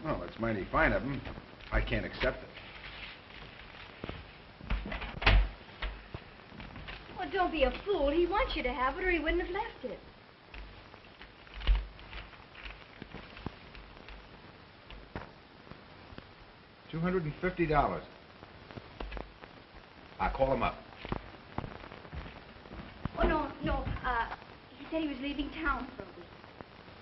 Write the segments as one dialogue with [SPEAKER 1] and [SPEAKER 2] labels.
[SPEAKER 1] Well, it's mighty fine of him. I can't accept it.
[SPEAKER 2] Well, don't be a fool. He wants you to have it or he wouldn't have left it.
[SPEAKER 1] $250. I'll call him up.
[SPEAKER 2] Oh, no. He said he was leaving town for a week.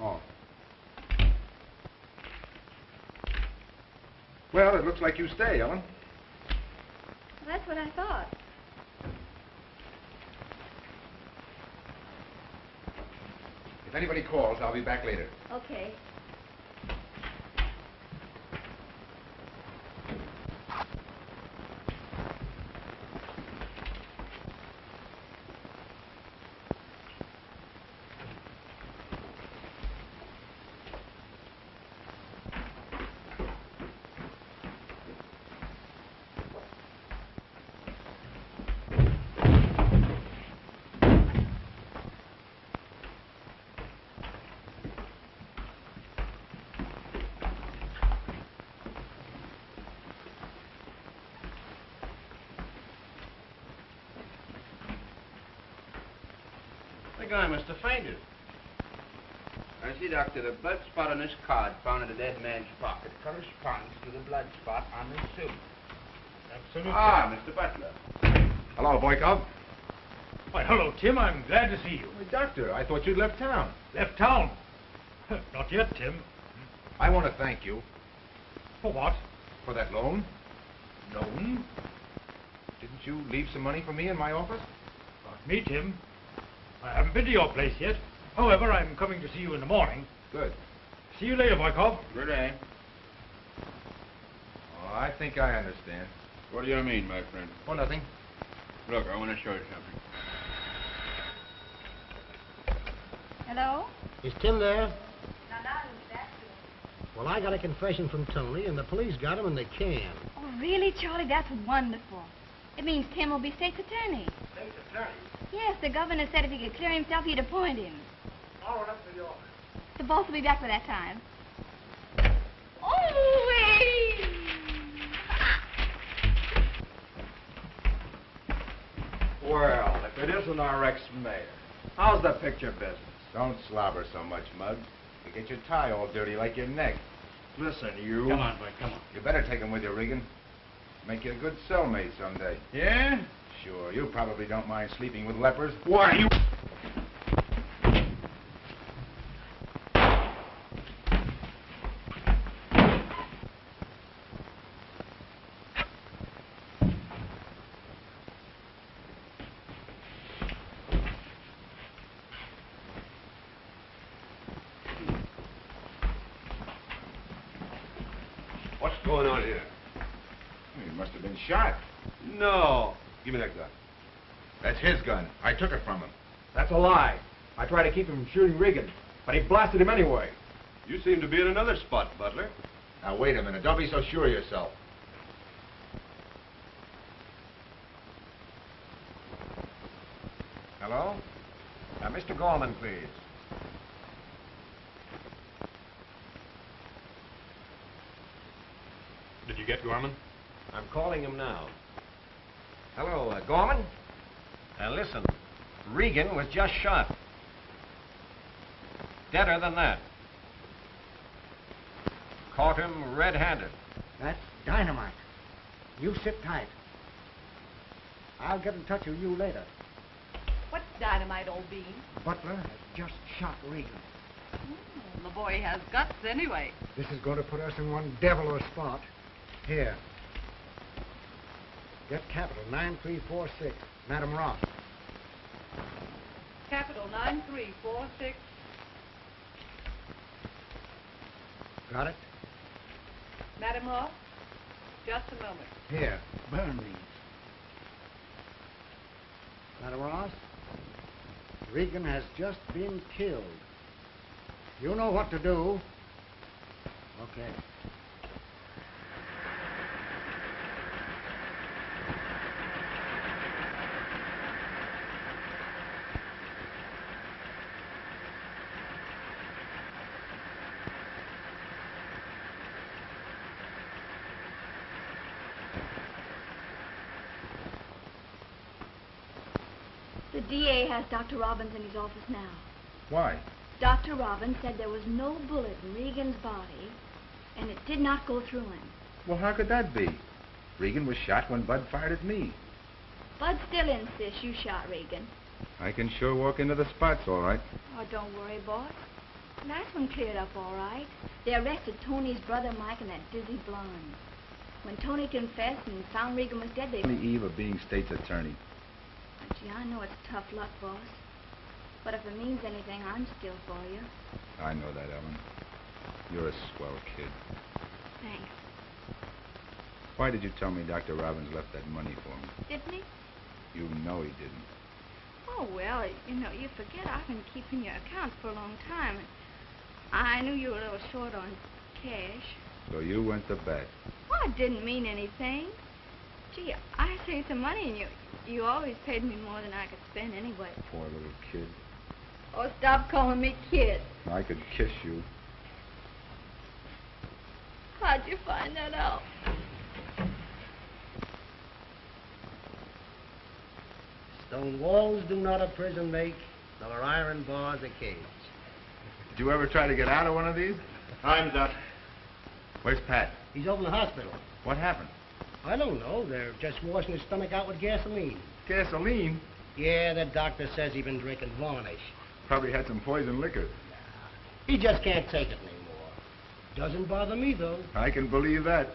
[SPEAKER 1] Oh. Well, it looks like you stay, Ellen.
[SPEAKER 2] Well, that's what I thought.
[SPEAKER 1] If anybody calls, I'll be back later.
[SPEAKER 2] Okay.
[SPEAKER 3] The guy must have fainted. I see, Doctor, the blood spot on this card found in the dead man's pocket corresponds to the blood spot on the suit.
[SPEAKER 4] Absolutely.
[SPEAKER 3] Ah, Mr. Butler.
[SPEAKER 1] Hello, Boykov.
[SPEAKER 4] Why, hello, Tim. I'm glad to see you.
[SPEAKER 1] Hey, Doctor, I thought you'd left town.
[SPEAKER 4] Left town? Not yet, Tim.
[SPEAKER 1] I want to thank you.
[SPEAKER 4] For what?
[SPEAKER 1] For that loan.
[SPEAKER 4] Loan?
[SPEAKER 1] Didn't you leave some money for me in my office?
[SPEAKER 4] Not me, Tim. I haven't been to your place yet. However, I'm coming to see you in the morning.
[SPEAKER 1] Good.
[SPEAKER 4] See you later, Boykov.
[SPEAKER 3] Good day.
[SPEAKER 1] Oh, I think I understand.
[SPEAKER 3] What do you mean, my friend?
[SPEAKER 1] Oh, nothing.
[SPEAKER 3] Look, I want to show you something.
[SPEAKER 2] Hello?
[SPEAKER 5] Is Tim there?
[SPEAKER 2] No, he's back to him.
[SPEAKER 5] Well, I got a confession from Tony, and the police got him, and they can.
[SPEAKER 2] Oh, really, Charlie? That's wonderful. It means Tim will be state's attorney.
[SPEAKER 4] State's attorney?
[SPEAKER 2] Yes, the governor said if he could clear himself, he'd appoint him.
[SPEAKER 4] All right, up to the office.
[SPEAKER 2] The boss will be back by that time. Oh, wait!
[SPEAKER 6] Well, if it isn't our ex-mayor. How's the picture business?
[SPEAKER 1] Don't slobber so much, Muggs. You get your tie all dirty like your neck.
[SPEAKER 6] Listen, you...
[SPEAKER 4] Come on, Boy, come on.
[SPEAKER 1] You better take him with you, Regan. Make you a good cellmate someday.
[SPEAKER 6] Yeah?
[SPEAKER 1] Sure, you probably don't mind sleeping with lepers.
[SPEAKER 6] Why, you...
[SPEAKER 1] What's going on here? He must have been shot.
[SPEAKER 6] No.
[SPEAKER 1] Give me that gun. That's his gun. I took it from him.
[SPEAKER 6] That's a lie. I tried to keep him from shooting Regan, but he blasted him anyway.
[SPEAKER 7] You seem to be in another spot, Butler.
[SPEAKER 1] Now, wait a minute. Don't be so sure of yourself. Hello? Mr. Gorman, please.
[SPEAKER 7] Did you get Gorman?
[SPEAKER 5] I'm calling him now. Hello, Gorman? Listen, Regan was just shot. Deader than that. Caught him red-handed.
[SPEAKER 8] That's dynamite. You sit tight. I'll get in touch with you later.
[SPEAKER 9] What's dynamite, old bean?
[SPEAKER 8] Butler has just shot Regan.
[SPEAKER 9] The boy has guts anyway.
[SPEAKER 8] This is going to put us in one devil of a spot. Here. Get capital 9346, Madam Ross.
[SPEAKER 9] Capital 9346.
[SPEAKER 8] Got it?
[SPEAKER 9] Madam Ross, just a moment.
[SPEAKER 8] Here, burn these. Madam Ross, Regan has just been killed. You know what to do. Okay.
[SPEAKER 2] The DA has Dr. Robbins in his office now.
[SPEAKER 1] Why?
[SPEAKER 2] Dr. Robbins said there was no bullet in Regan's body, and it did not go through him.
[SPEAKER 1] Well, how could that be? Regan was shot when Bud fired at me.
[SPEAKER 2] Bud still insists you shot Regan.
[SPEAKER 1] I can sure walk into the spots, all right.
[SPEAKER 2] Oh, don't worry, boss. Last one cleared up all right. They arrested Tony's brother Mike and that dizzy blonde. When Tony confessed and found Regan was dead, they...
[SPEAKER 1] On the eve of being state's attorney.
[SPEAKER 2] Gee, I know it's tough luck, boss. But if it means anything, I'm still for you.
[SPEAKER 1] I know that, Ellen. You're a swell kid.
[SPEAKER 2] Thanks.
[SPEAKER 1] Why did you tell me Dr. Robbins left that money for me?
[SPEAKER 2] Didn't he?
[SPEAKER 1] You know he didn't.
[SPEAKER 2] Oh, well, you forget I've been keeping your accounts for a long time. I knew you were a little short on cash.
[SPEAKER 1] So you went to bet.
[SPEAKER 2] Well, it didn't mean anything. Gee, I saved some money, and you always paid me more than I could spend anyway.
[SPEAKER 1] Poor little kid.
[SPEAKER 2] Oh, stop calling me kid.
[SPEAKER 1] I could kiss you.
[SPEAKER 2] How'd you find that out?
[SPEAKER 5] Stone walls do not a prison make, nor iron bars a cage.
[SPEAKER 1] Did you ever try to get out of one of these?
[SPEAKER 7] Time's up.
[SPEAKER 1] Where's Pat?
[SPEAKER 5] He's over in the hospital.
[SPEAKER 1] What happened?
[SPEAKER 5] I don't know. They're just washing his stomach out with gasoline.
[SPEAKER 1] Gasoline?
[SPEAKER 5] Yeah, the doctor says he's been drinking varnish.
[SPEAKER 1] Probably had some poison liquor.
[SPEAKER 5] He just can't take it anymore. Doesn't bother me, though.
[SPEAKER 1] I can believe that.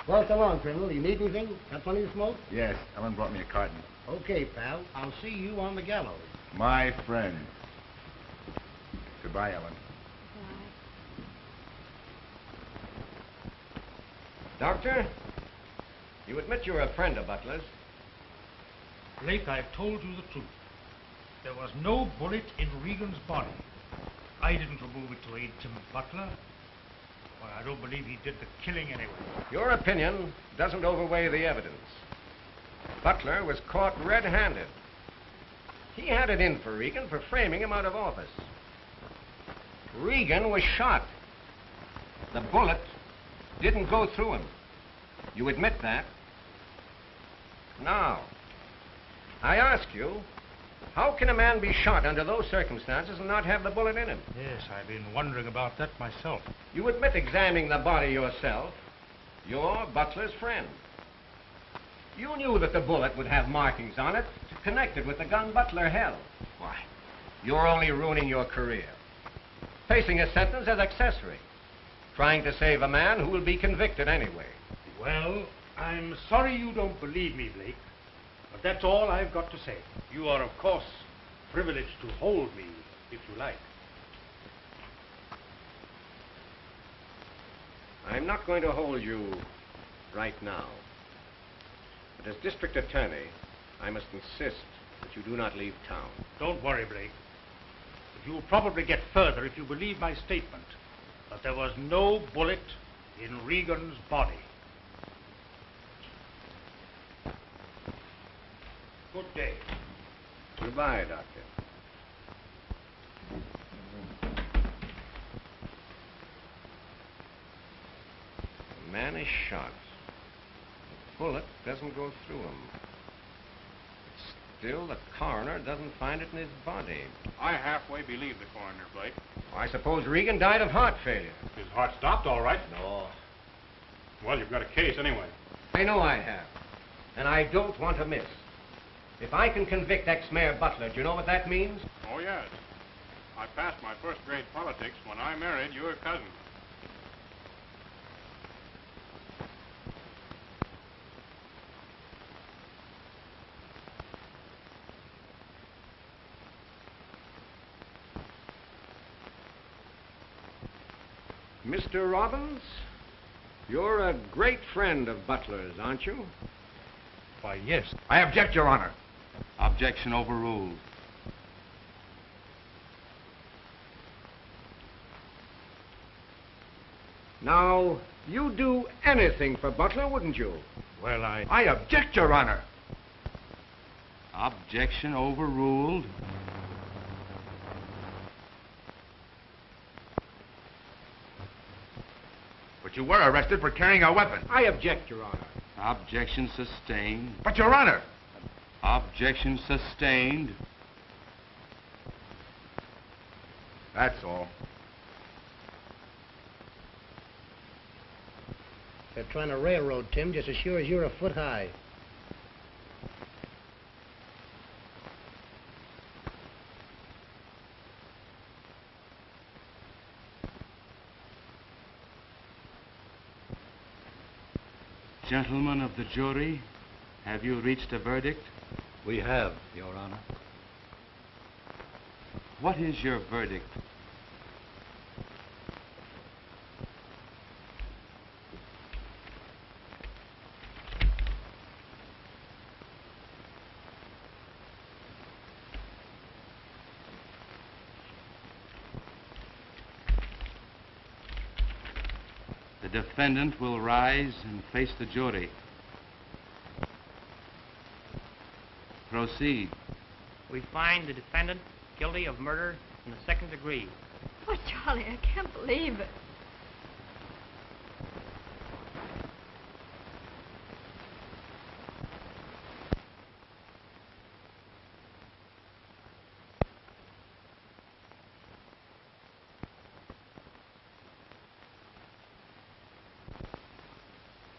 [SPEAKER 5] Well, come on, criminal. You need anything? Got plenty of smoke?
[SPEAKER 1] Yes, Ellen brought me a carton.
[SPEAKER 5] Okay, pal. I'll see you on the gallows.
[SPEAKER 1] My friend. Goodbye, Ellen.
[SPEAKER 5] Doctor, you admit you're a friend of Butler's.
[SPEAKER 4] Blake, I've told you the truth. There was no bullet in Regan's body. I didn't remove it to aid Tim Butler. Well, I don't believe he did the killing anyway.
[SPEAKER 5] Your opinion doesn't overweigh the evidence. Butler was caught red-handed. He had it in for Regan for framing him out of office. Regan was shot. The bullet didn't go through him. You admit that? Now, I ask you, how can a man be shot under those circumstances and not have the bullet in him?
[SPEAKER 4] Yes, I've been wondering about that myself.
[SPEAKER 5] You admit examining the body yourself. You're Butler's friend. You knew that the bullet would have markings on it connected with the gun Butler held. Why, you're only ruining your career. Facing a sentence as accessory. Trying to save a man who will be convicted anyway.
[SPEAKER 4] Well, I'm sorry you don't believe me, Blake. But that's all I've got to say. You are, of course, privileged to hold me, if you like.
[SPEAKER 5] I'm not going to hold you right now. But as district attorney, I must insist that you do not leave town.
[SPEAKER 4] Don't worry, Blake. But you'll probably get further if you believe my statement that there was no bullet in Regan's body. Good day.
[SPEAKER 5] Goodbye, Doctor. The man is shot. The bullet doesn't go through him. Still, the coroner doesn't find it in his body.
[SPEAKER 7] I halfway believe the coroner, Blake.
[SPEAKER 5] I suppose Regan died of heart failure.
[SPEAKER 7] His heart stopped all right.
[SPEAKER 5] No.
[SPEAKER 7] Well, you've got a case anyway.
[SPEAKER 5] I know I have. And I don't want to miss. If I can convict ex-mayor Butler, do you know what that means?
[SPEAKER 7] Oh, yes. I passed my first grade politics when I married your cousin.
[SPEAKER 5] Mr. Robbins, you're a great friend of Butler's, aren't you?
[SPEAKER 4] Why, yes.
[SPEAKER 1] I object, Your Honor.
[SPEAKER 7] Objection overruled.
[SPEAKER 5] Now, you'd do anything for Butler, wouldn't you?
[SPEAKER 4] Well,
[SPEAKER 1] I object, Your Honor.
[SPEAKER 7] Objection overruled.
[SPEAKER 1] But you were arrested for carrying a weapon.
[SPEAKER 5] I object, Your Honor.
[SPEAKER 7] Objection sustained.
[SPEAKER 1] But, Your Honor,
[SPEAKER 3] Objection sustained.
[SPEAKER 1] That's all.
[SPEAKER 10] They're trying to railroad Tim just as sure as you're a foot high.
[SPEAKER 3] Gentlemen of the jury, have you reached a verdict?
[SPEAKER 11] We have, Your Honor.
[SPEAKER 3] What is your verdict? The defendant will rise and face the jury. Proceed.
[SPEAKER 12] We find the defendant guilty of murder in the second degree.
[SPEAKER 2] Oh, Charlie, I can't believe it.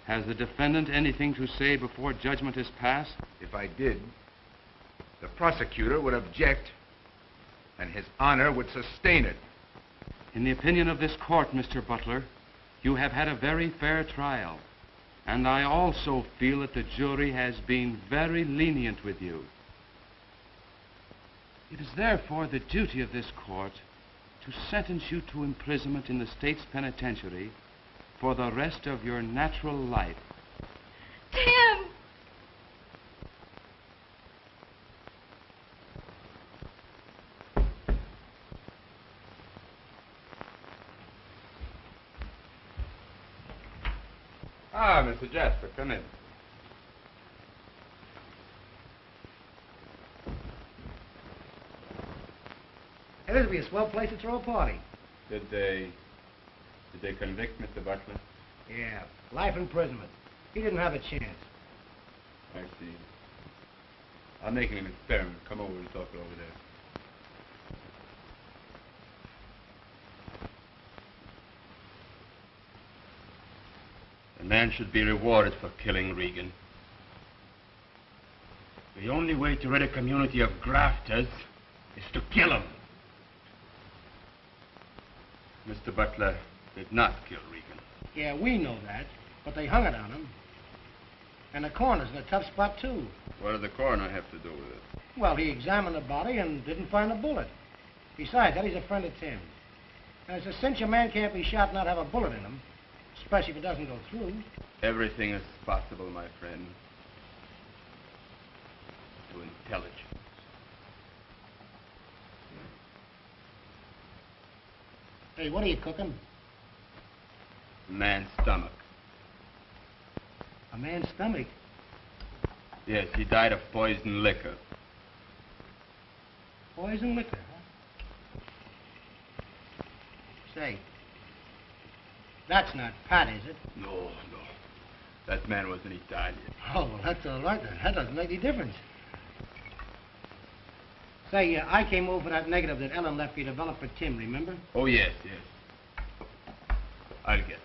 [SPEAKER 3] Has the defendant anything to say before judgment is passed?
[SPEAKER 1] If I did, the prosecutor would object, and His Honor would sustain it.
[SPEAKER 3] In the opinion of this court, Mr. Butler, you have had a very fair trial, and I also feel that the jury has been very lenient with you. It is therefore the duty of this court to sentence you to imprisonment in the state's penitentiary for the rest of your natural life.
[SPEAKER 2] Tim!
[SPEAKER 3] Ah, Mr. Jasper, come in.
[SPEAKER 10] Hey, this'll be a swell place to throw a party.
[SPEAKER 3] Did they convict Mr. Butler?
[SPEAKER 10] Yeah, life imprisonment. He didn't have a chance.
[SPEAKER 3] I see. I'm making an experiment. Come over and talk it over there. The man should be rewarded for killing Regan. The only way to rid a community of grafters is to kill them. Mr. Butler did not kill Regan.
[SPEAKER 10] Yeah, we know that, but they hung it on him. And the coroner's in a tough spot, too.
[SPEAKER 3] What did the coroner have to do with it?
[SPEAKER 10] Well, he examined the body and didn't find a bullet. Besides that, he's a friend of Tim's. And it's a cinch a man can't be shot and not have a bullet in him, especially if it doesn't go through.
[SPEAKER 3] Everything is possible, my friend. To intelligence.
[SPEAKER 10] Hey, what are you cooking?
[SPEAKER 3] A man's stomach.
[SPEAKER 10] A man's stomach?
[SPEAKER 3] Yes, he died of poisoned liquor.
[SPEAKER 10] Poison liquor, huh? Say, that's not Pat, is it?
[SPEAKER 3] No, no. That man was an Italian.
[SPEAKER 10] Oh, well, that's all right then. That doesn't make any difference. Say, I came over for that negative that Ellen left you to develop for Tim, remember?
[SPEAKER 3] Oh, yes, yes. I'll get it.